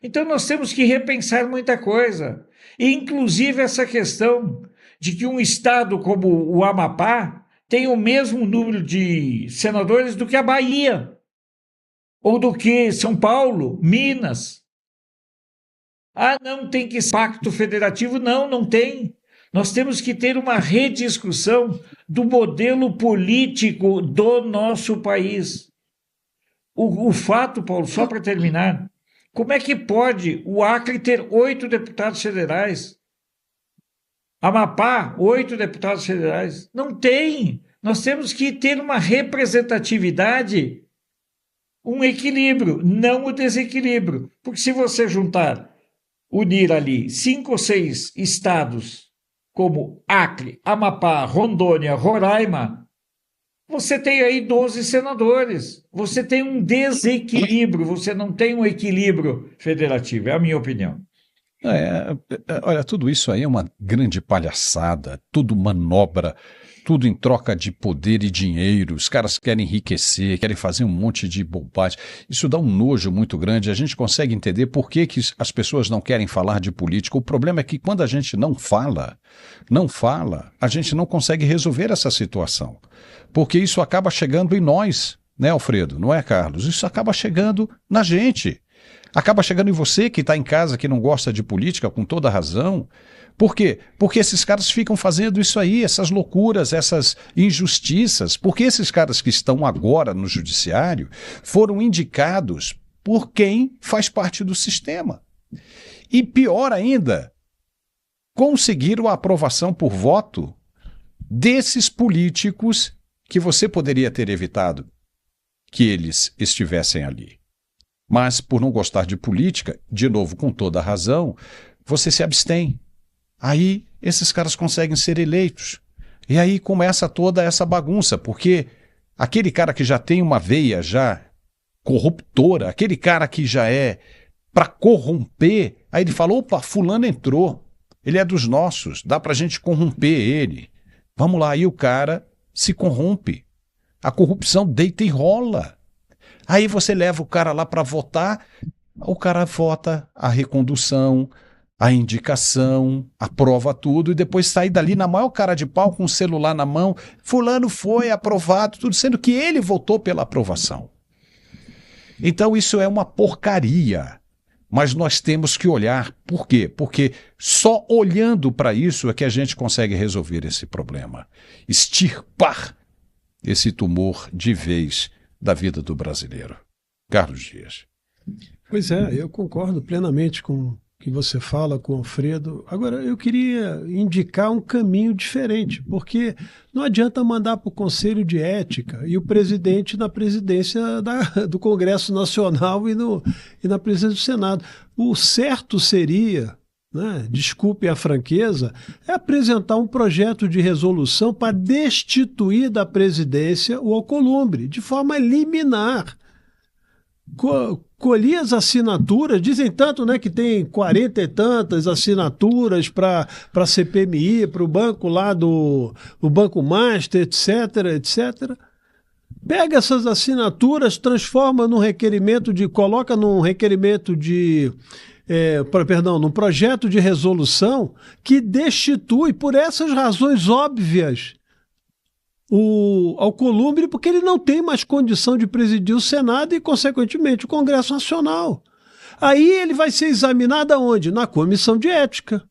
Então nós temos que repensar muita coisa, inclusive essa questão de que um estado como o Amapá tem o mesmo número de senadores do que a Bahia, ou do que São Paulo, Minas. Ah, não tem que ser pacto federativo? Não, não tem. Nós temos que ter uma rediscussão do modelo político do nosso país. O fato, Paulo, só para terminar, como é que pode o Acre ter 8 deputados federais? Amapá, 8 deputados federais? Não tem. Nós temos que ter uma representatividade, um equilíbrio, não o desequilíbrio. Porque se você unir ali 5 ou 6 estados, como Acre, Amapá, Rondônia, Roraima, você tem aí 12 senadores. Você tem um desequilíbrio, você não tem um equilíbrio federativo, é a minha opinião. Olha, tudo isso aí é uma grande palhaçada, tudo manobra, tudo em troca de poder e dinheiro. Os caras querem enriquecer, querem fazer um monte de bobagem. Isso dá um nojo muito grande. A gente consegue entender por que as pessoas não querem falar de política. O problema é que quando a gente não fala, a gente não consegue resolver essa situação. Porque isso acaba chegando em nós, né, Alfredo? Não é, Carlos? Isso acaba chegando na gente. Acaba chegando em você que está em casa, que não gosta de política, com toda razão. Por quê? Porque esses caras ficam fazendo isso aí, essas loucuras, essas injustiças. Porque esses caras que estão agora no judiciário foram indicados por quem faz parte do sistema. E pior ainda, conseguiram a aprovação por voto desses políticos que você poderia ter evitado que eles estivessem ali. Mas, por não gostar de política, de novo, com toda a razão, você se abstém. Aí, esses caras conseguem ser eleitos. E aí começa toda essa bagunça, porque aquele cara que já tem uma veia já corruptora, aquele cara que já é para corromper, aí ele fala, opa, fulano entrou, ele é dos nossos, dá pra gente corromper ele. Vamos lá, aí o cara se corrompe. A corrupção deita e rola. Aí você leva o cara lá para votar, o cara vota a recondução, a indicação, aprova tudo e depois sai dali na maior cara de pau com o celular na mão. Fulano foi aprovado, tudo sendo que ele votou pela aprovação. Então isso é uma porcaria. Mas nós temos que olhar. Por quê? Porque só olhando para isso é que a gente consegue resolver esse problema. Extirpar esse tumor de vez da vida do brasileiro. Carlos Dias. Pois é, eu concordo plenamente com o que você fala, com o Alfredo. Agora, eu queria indicar um caminho diferente, porque não adianta mandar para o Conselho de Ética e o presidente na presidência do Congresso Nacional e na presidência do Senado. O certo seria, né, desculpe a franqueza, é apresentar um projeto de resolução para destituir da presidência o Alcolumbre, de forma liminar. Colhi as assinaturas, dizem tanto, né, que tem 40 e tantas assinaturas para a CPMI, para o banco lá do Banco Master, etc. Pega essas assinaturas, transforma num requerimento coloca num requerimento num projeto de resolução que destitui, por essas razões óbvias, o Alcolumbre, porque ele não tem mais condição de presidir o Senado e, consequentemente, o Congresso Nacional. Aí ele vai ser examinado aonde? Na Comissão de Ética.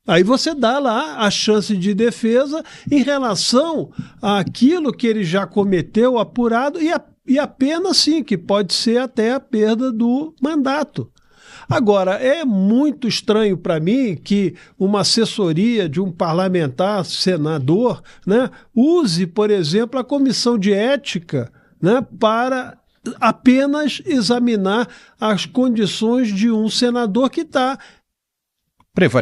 Aí você dá lá a chance de defesa em relação àquilo que ele já cometeu, apurado, e a pena, sim, que pode ser até a perda do mandato. Agora, é muito estranho para mim que uma assessoria de um parlamentar, senador, né, use, por exemplo, a comissão de ética, né, para apenas examinar as condições de um senador que está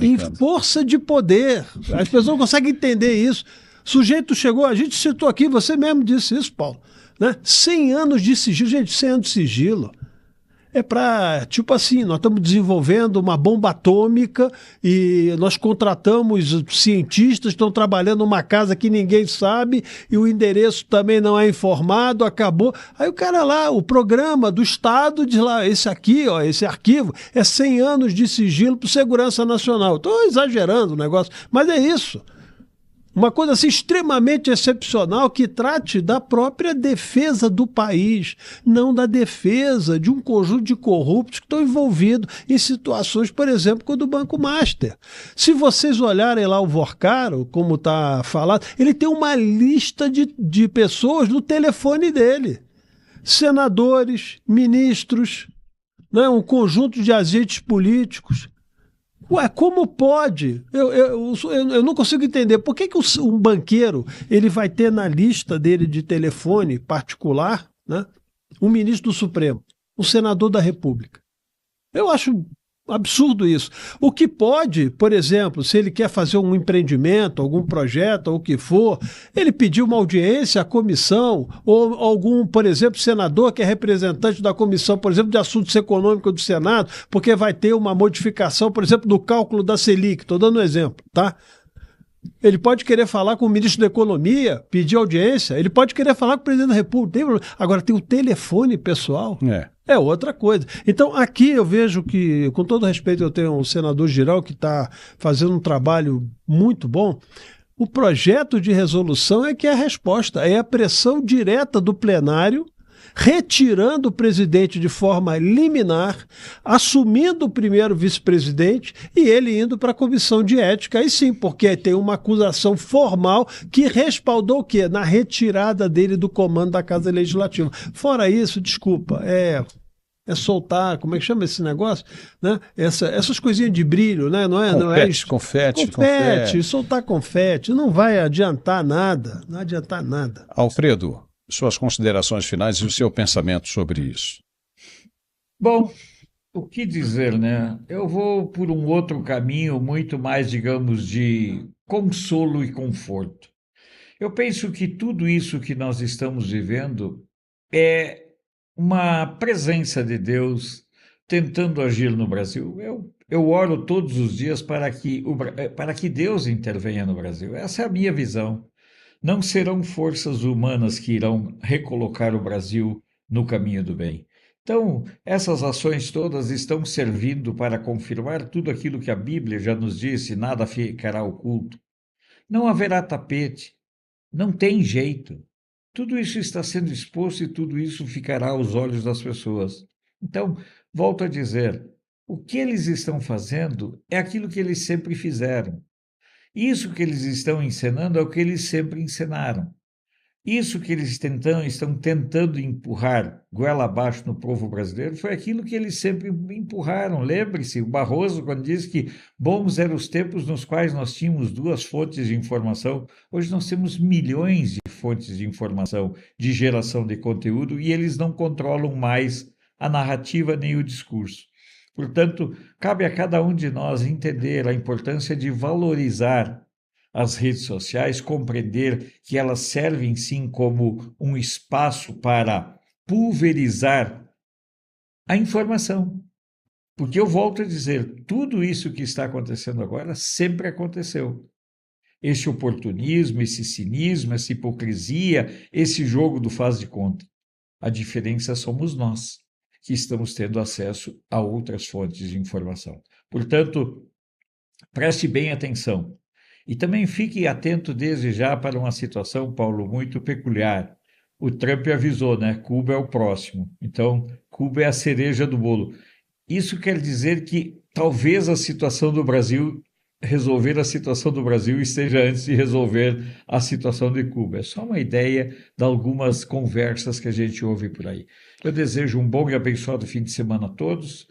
em força de poder. As pessoas não conseguem entender isso. O sujeito chegou, a gente citou aqui, você mesmo disse isso, Paulo, né? 100 anos de sigilo. Gente, 100 anos de sigilo é para, tipo assim, nós estamos desenvolvendo uma bomba atômica e nós contratamos cientistas que estão trabalhando numa casa que ninguém sabe e o endereço também não é informado, acabou. Aí o cara lá, o programa do Estado diz lá, esse aqui, ó, esse arquivo é 100 anos de sigilo para segurança nacional. Estou exagerando o negócio, mas é isso. Uma coisa assim extremamente excepcional que trate da própria defesa do país, não da defesa de um conjunto de corruptos que estão envolvidos em situações, por exemplo, como a do Banco Master. Se vocês olharem lá o Vorcaro, como está falado, ele tem uma lista de pessoas no telefone dele. Senadores, ministros, né, um conjunto de agentes políticos. Ué, como pode? Eu não consigo entender. Por que um banqueiro ele vai ter na lista dele de telefone particular, né, um ministro do Supremo, um senador da República? Eu acho absurdo isso. O que pode, por exemplo, se ele quer fazer um empreendimento, algum projeto, ou o que for, ele pedir uma audiência à comissão, ou algum, por exemplo, senador que é representante da comissão, por exemplo, de assuntos econômicos do Senado, porque vai ter uma modificação, por exemplo, do cálculo da Selic. Estou dando um exemplo, tá? Ele pode querer falar com o ministro da Economia, pedir audiência, ele pode querer falar com o presidente da República. Agora, tem o telefone pessoal. É outra coisa. Então, aqui eu vejo que, com todo respeito, eu tenho um senador Girão que está fazendo um trabalho muito bom. O projeto de resolução é que é a resposta, é a pressão direta do plenário, retirando o presidente de forma liminar, assumindo o primeiro vice-presidente e ele indo para a comissão de ética. Aí sim, porque tem uma acusação formal que respaldou o quê? Na retirada dele do comando da Casa Legislativa. Fora isso, desculpa, é soltar, como é que chama esse negócio? Né? Essas coisinhas de brilho, né? Não é confete, soltar confete, não vai adiantar nada, não adiantar nada. Alfredo, suas considerações finais e o seu pensamento sobre isso. Bom, o que dizer, né? Eu vou por um outro caminho muito mais, digamos, de consolo e conforto. Eu penso que tudo isso que nós estamos vivendo é uma presença de Deus tentando agir no Brasil. Eu oro todos os dias para que Deus intervenha no Brasil. Essa é a minha visão. Não serão forças humanas que irão recolocar o Brasil no caminho do bem. Então, essas ações todas estão servindo para confirmar tudo aquilo que a Bíblia já nos disse: nada ficará oculto. Não haverá tapete, não tem jeito. Tudo isso está sendo exposto e tudo isso ficará aos olhos das pessoas. Então, volto a dizer, o que eles estão fazendo é aquilo que eles sempre fizeram. Isso que eles estão encenando é o que eles sempre ensinaram. Isso que eles estão tentando empurrar goela abaixo no povo brasileiro foi aquilo que eles sempre empurraram. Lembre-se, o Barroso, quando diz que bons eram os tempos nos quais nós tínhamos 2 fontes de informação, hoje nós temos milhões de fontes de informação, de geração de conteúdo, e eles não controlam mais a narrativa nem o discurso. Portanto, cabe a cada um de nós entender a importância de valorizar as redes sociais, compreender que elas servem sim como um espaço para pulverizar a informação. Porque eu volto a dizer, tudo isso que está acontecendo agora sempre aconteceu. Esse oportunismo, esse cinismo, essa hipocrisia, esse jogo do faz de conta. A diferença somos nós, que estamos tendo acesso a outras fontes de informação. Portanto, preste bem atenção. E também fique atento desde já para uma situação, Paulo, muito peculiar. O Trump avisou, né? Cuba é o próximo. Então, Cuba é a cereja do bolo. Isso quer dizer que talvez resolver a situação do Brasil esteja antes de resolver a situação de Cuba. É só uma ideia de algumas conversas que a gente ouve por aí. Eu desejo um bom e abençoado fim de semana a todos.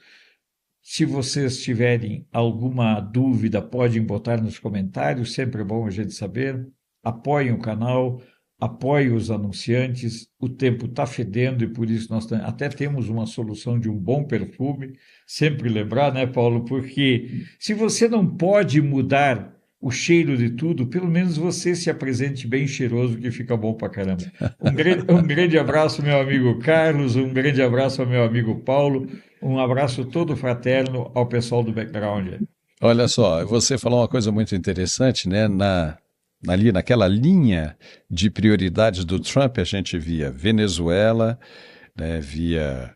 Se vocês tiverem alguma dúvida, podem botar nos comentários, sempre é bom a gente saber. Apoiem o canal, apoiem os anunciantes. O tempo está fedendo e por isso nós até temos uma solução de um bom perfume. Sempre lembrar, né, Paulo? Porque se você não pode mudar o cheiro de tudo, pelo menos você se apresente bem cheiroso, que fica bom pra caramba. Um grande abraço, meu amigo Carlos, um grande abraço ao meu amigo Paulo. Um abraço todo fraterno ao pessoal do background. Olha só, você falou uma coisa muito interessante, né? Ali naquela linha de prioridades do Trump, a gente via Venezuela, né? Via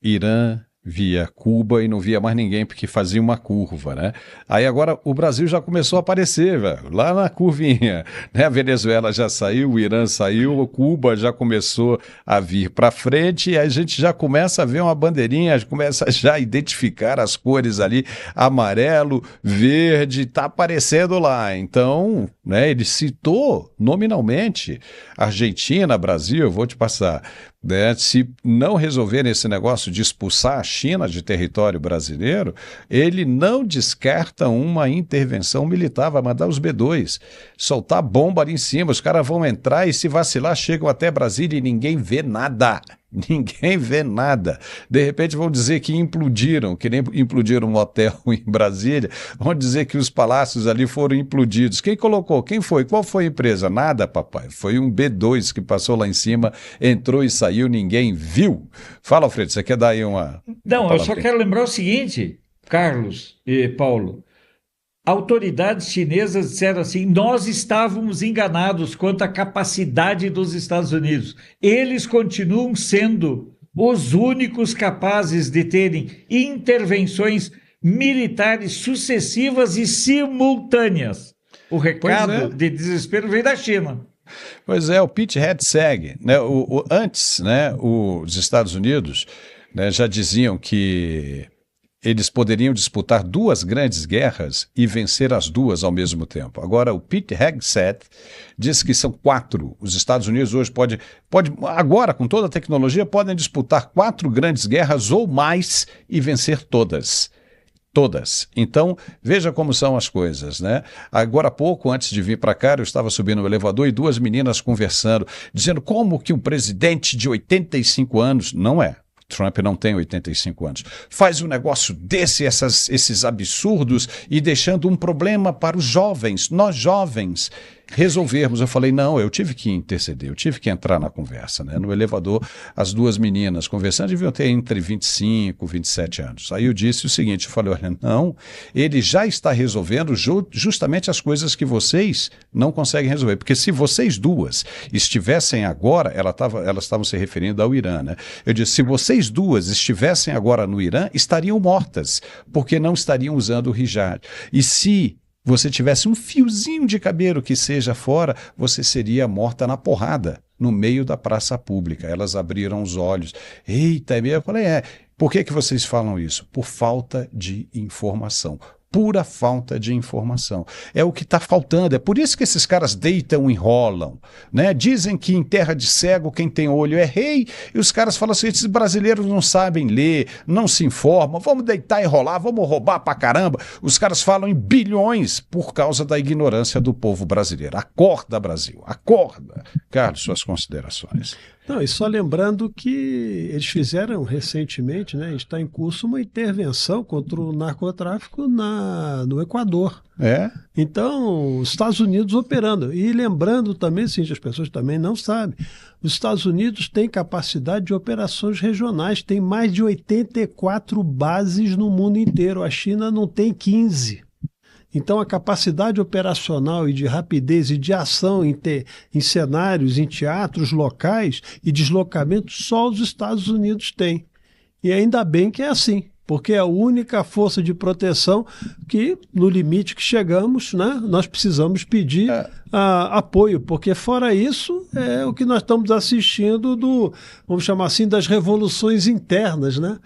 Irã, via Cuba e não via mais ninguém porque fazia uma curva, né? Aí agora o Brasil já começou a aparecer, velho, lá na curvinha, né? A Venezuela já saiu, o Irã saiu, o Cuba já começou a vir para frente e a gente já começa a ver uma bandeirinha, começa já a identificar as cores ali, amarelo, verde, tá aparecendo lá. Então, né? Ele citou nominalmente Argentina, Brasil, eu vou te passar. Né, se não resolver esse negócio de expulsar a China de território brasileiro, ele não descarta uma intervenção militar, vai mandar os B-2, soltar bomba ali em cima, os caras vão entrar e se vacilar chegam até Brasília e ninguém vê nada. Ninguém vê nada. De repente vão dizer que implodiram, que nem implodiram um hotel em Brasília, vão dizer que os palácios ali foram implodidos. Quem colocou? Quem foi? Qual foi a empresa? Nada, papai. Foi um B-2 que passou lá em cima, entrou e saiu, ninguém viu. Fala, Alfredo, você quer dar aí uma... Não, eu só quero lembrar o seguinte, Carlos e Paulo. Autoridades chinesas disseram assim: nós estávamos enganados quanto à capacidade dos Estados Unidos. Eles continuam sendo os únicos capazes de terem intervenções militares sucessivas e simultâneas. O recado de desespero veio da China. Pois é, o Pete Hegseth, né, antes, né, os Estados Unidos, né, já diziam que eles poderiam disputar duas grandes guerras e vencer as duas ao mesmo tempo. Agora, o Pete Hegseth diz que são 4. Os Estados Unidos hoje pode agora, com toda a tecnologia, podem disputar 4 grandes guerras ou mais e vencer todas. Todas. Então, veja como são as coisas, né? Agora há pouco, antes de vir para cá, eu estava subindo no elevador e 2 meninas conversando, dizendo como que um presidente de 85 anos, não é, Trump não tem 85 anos, faz um negócio esses absurdos e deixando um problema para os jovens, nós jovens, resolvermos. Eu falei, não, eu tive que interceder, eu tive que entrar na conversa, né? No elevador, as 2 meninas conversando deviam ter entre 25 e 27 anos. Aí eu disse o seguinte, eu falei, olha, não, ele já está resolvendo justamente as coisas que vocês não conseguem resolver, porque se vocês duas estivessem agora, elas estavam se referindo ao Irã, né? Eu disse, se vocês duas estivessem agora no Irã, estariam mortas, porque não estariam usando o hijab. E se você tivesse um fiozinho de cabelo que seja fora, você seria morta na porrada, no meio da praça pública. Elas abriram os olhos. Eita, é mesmo? Eu falei, por que vocês falam isso? Por falta de informação. Pura falta de informação. É o que está faltando. É por isso que esses caras deitam e enrolam, né? Dizem que em terra de cego quem tem olho é rei, e os caras falam assim, esses brasileiros não sabem ler, não se informam, vamos deitar e enrolar, vamos roubar pra caramba. Os caras falam em bilhões por causa da ignorância do povo brasileiro. Acorda, Brasil, acorda. Carlos, suas considerações. Não, e só lembrando que eles fizeram recentemente, né, está em curso uma intervenção contra o narcotráfico no Equador. É? Então, os Estados Unidos operando. E lembrando também, sim, as pessoas também não sabem, os Estados Unidos têm capacidade de operações regionais, tem mais de 84 bases no mundo inteiro. A China não tem 15. Então, a capacidade operacional e de rapidez e de ação em cenários, em teatros locais e deslocamento, só os Estados Unidos têm. E ainda bem que é assim, porque é a única força de proteção que, no limite que chegamos, né, nós precisamos pedir apoio, porque fora isso é o que nós estamos assistindo vamos chamar assim, das revoluções internas, né?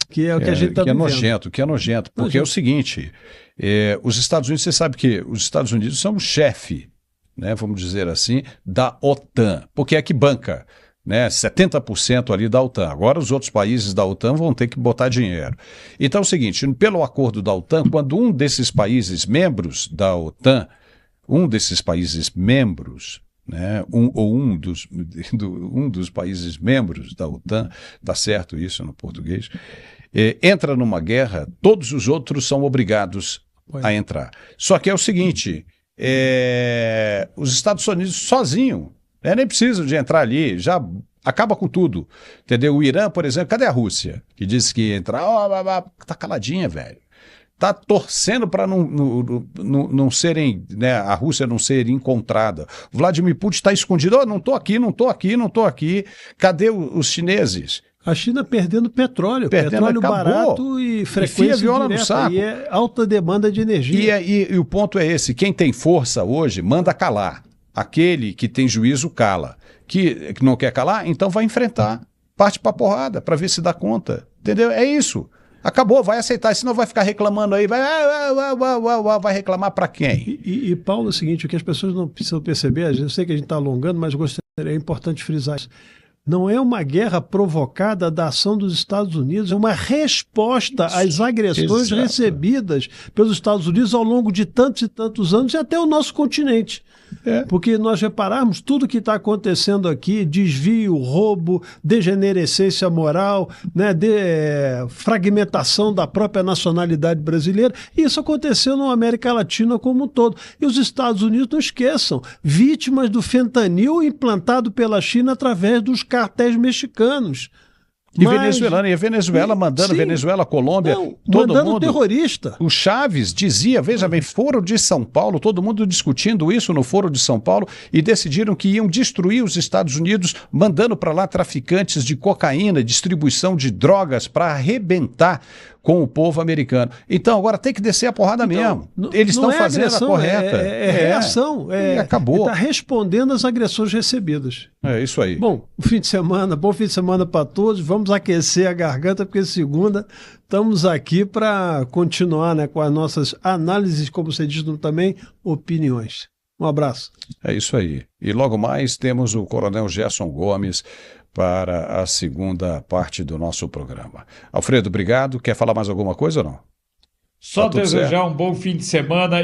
Que é o que a gente está vivendo. Que é nojento, porque é o seguinte, os Estados Unidos, você sabe que os Estados Unidos são o chefe, né, vamos dizer assim, da OTAN, porque é que banca, né, 70% ali da OTAN. Agora os outros países da OTAN vão ter que botar dinheiro. Então é o seguinte, pelo acordo da OTAN, quando um desses países membros da OTAN, né, um dos países membros da OTAN, está certo isso no português, entra numa guerra, todos os outros são obrigados a entrar. Só que é o seguinte, os Estados Unidos sozinho, nem precisam de entrar ali, já Acaba com tudo. Entendeu? O Irã, por exemplo, cadê a Rússia? Que disse que ia entrar, tá caladinha, velho. Está torcendo para não serem, né, a Rússia não ser encontrada. Vladimir Putin está escondido. Não estou aqui, não estou aqui, não estou aqui. Cadê os chineses? A China perdendo petróleo petróleo barato e frequência viola direta, no saco. E é alta demanda de energia. E o ponto é esse, quem tem força hoje manda calar. Aquele que tem juízo cala. Que não quer calar, então vai enfrentar. Parte para porrada, para ver se dá conta. Entendeu? É isso. Acabou, vai aceitar, senão vai ficar reclamando aí, vai reclamar para quem? E, Paulo, é o seguinte, o que as pessoas não precisam perceber, eu sei que a gente está alongando, mas é importante frisar isso. Não é uma guerra provocada da ação dos Estados Unidos, é uma resposta às agressões recebidas pelos Estados Unidos ao longo de tantos e tantos anos e até o nosso continente. Porque nós repararmos tudo que está acontecendo aqui, desvio, roubo, degenerescência moral, né, fragmentação da própria nacionalidade brasileira, e isso aconteceu na América Latina como um todo. E os Estados Unidos, não esqueçam, vítimas do fentanil implantado pela China através dos cartéis mexicanos. E venezuelana, e a Venezuela mandando, Venezuela, Colômbia, todo mandando mundo. Terrorista. O Chaves dizia, veja bem, Foro de São Paulo, todo mundo discutindo isso no Foro de São Paulo e decidiram que iam destruir os Estados Unidos, mandando para lá traficantes de cocaína, distribuição de drogas para arrebentar com o povo americano. Então agora tem que descer a porrada mesmo. Eles estão fazendo agressão, a correta. É reação. E acabou. Está respondendo às agressões recebidas. É isso aí. Bom, bom fim de semana para todos. Vamos aquecer a garganta, porque segunda estamos aqui para continuar, né, com as nossas análises, como você diz também, opiniões. Um abraço. É isso aí. E logo mais temos o Coronel Gerson Gomes para a segunda parte do nosso programa. Alfredo, obrigado. Quer falar mais alguma coisa ou não? Só desejar um bom fim de semana.